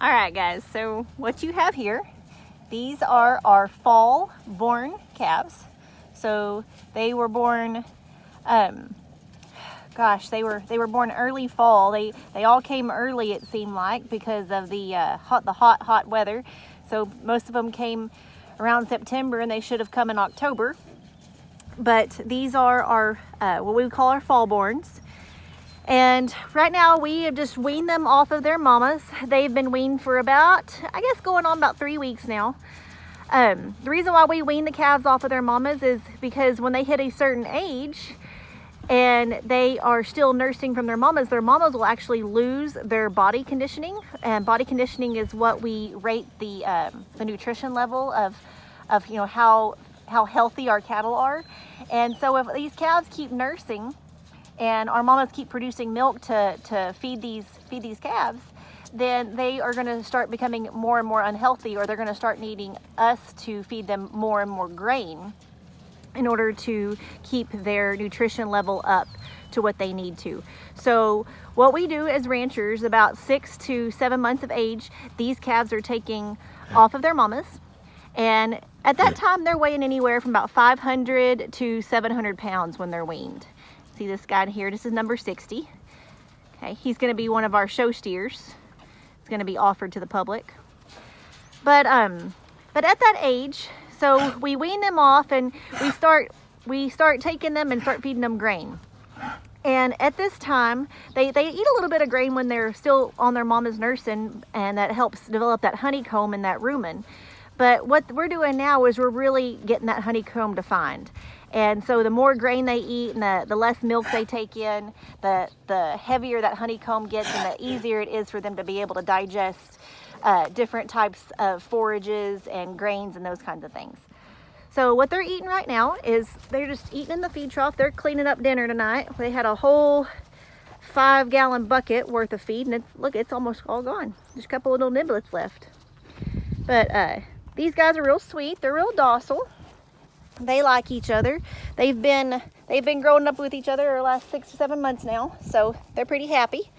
All right, guys, so what you have here, these are our fall born calves. So they were born, they were born early fall. They all came early, it seemed like, because of the hot weather. So most of them came around September, and they should have come in October. But these are our what we would call our fall borns. And right now we have just weaned them off of their mamas. They've been weaned for about, I guess, going on about 3 weeks now. The reason why we wean the calves off of their mamas is because when they hit a certain age and they are still nursing from their mamas will actually lose their body conditioning. And body conditioning is what we rate the nutrition level of how healthy our cattle are. And so if these calves keep nursing and our mamas keep producing milk to feed these calves, then they are going to start becoming more and more unhealthy, or they're going to start needing us to feed them more and more grain in order to keep their nutrition level up to what they need to. So what we do as ranchers, about 6 to 7 months of age, these calves are taking off of their mamas, and at that time they're weighing anywhere from about 500 to 700 pounds when they're weaned. See this guy here, this is number 60. Okay, he's going to be one of our show steers. It's going to be offered to the public. But at that age, so we wean them off and we start taking them and start feeding them grain. And at this time, they eat a little bit of grain when they're still on their mama's nursing, and that helps develop that honeycomb and that rumen. But what we're doing now is we're really getting that honeycomb defined. And so the more grain they eat and the less milk they take in, the heavier that honeycomb gets, and the easier it is for them to be able to digest different types of forages and grains and those kinds of things. So what they're eating right now is they're just eating in the feed trough. They're cleaning up dinner tonight. They had a whole 5-gallon bucket worth of feed, and it's almost all gone. Just a couple little niblets left. But these guys are real sweet. They're real docile. They like each other. They've been growing up with each other the last 6 to 7 months now, so they're pretty happy.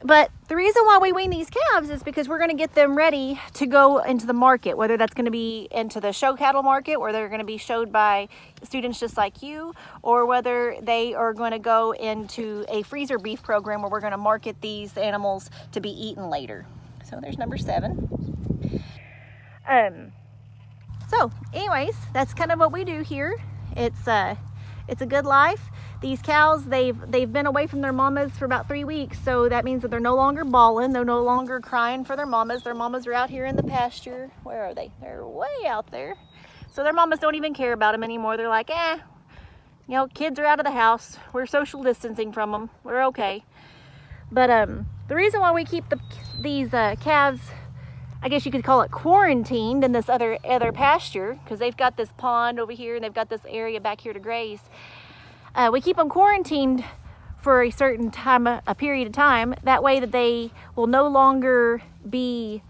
But the reason why we wean these calves is because we're going to get them ready to go into the market, whether that's going to be into the show cattle market, where they're going to be showed by students just like you, or whether they are going to go into a freezer beef program where we're going to market these animals to be eaten later. So there's number 7. So anyways, that's kind of what we do here. It's a good life. These cows, they've been away from their mamas for about 3 weeks, so that means that they're no longer bawling. They're no longer crying for their mamas. Their mamas are out here in the pasture. Where are they? They're way out there. So their mamas don't even care about them anymore. They're like, kids are out of the house. We're social distancing from them. We're okay. But the reason why we keep these calves, I guess you could call it quarantined, in this other pasture, because they've got this pond over here and they've got this area back here to graze. We keep them quarantined for a certain time, a period of time. That way that they will no longer be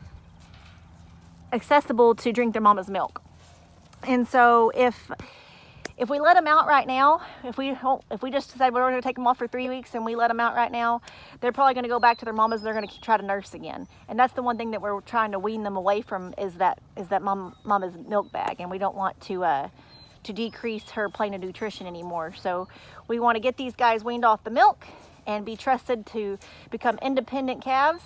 accessible to drink their mama's milk. And so if we let them out right now, if we just decide we're going to take them off for 3 weeks and we let them out right now, they're probably going to go back to their mamas and they're going to try to nurse again. And that's the one thing that we're trying to wean them away from, is that mama's milk bag. And we don't want to decrease her plane of nutrition anymore. So we want to get these guys weaned off the milk and be trusted to become independent calves.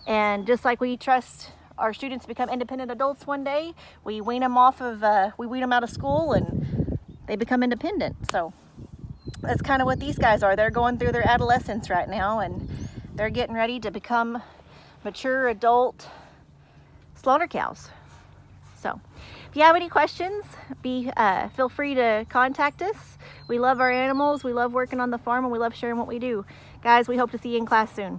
And just like we trust our students to become independent adults one day, we wean them out of school and they become independent. So that's kind of what these guys are. They're going through their adolescence right now, and they're getting ready to become mature adult slaughter cows. So if you have any questions, feel free to contact us. We love our animals, we love working on the farm, and we love sharing what we do. Guys, we hope to see you in class soon.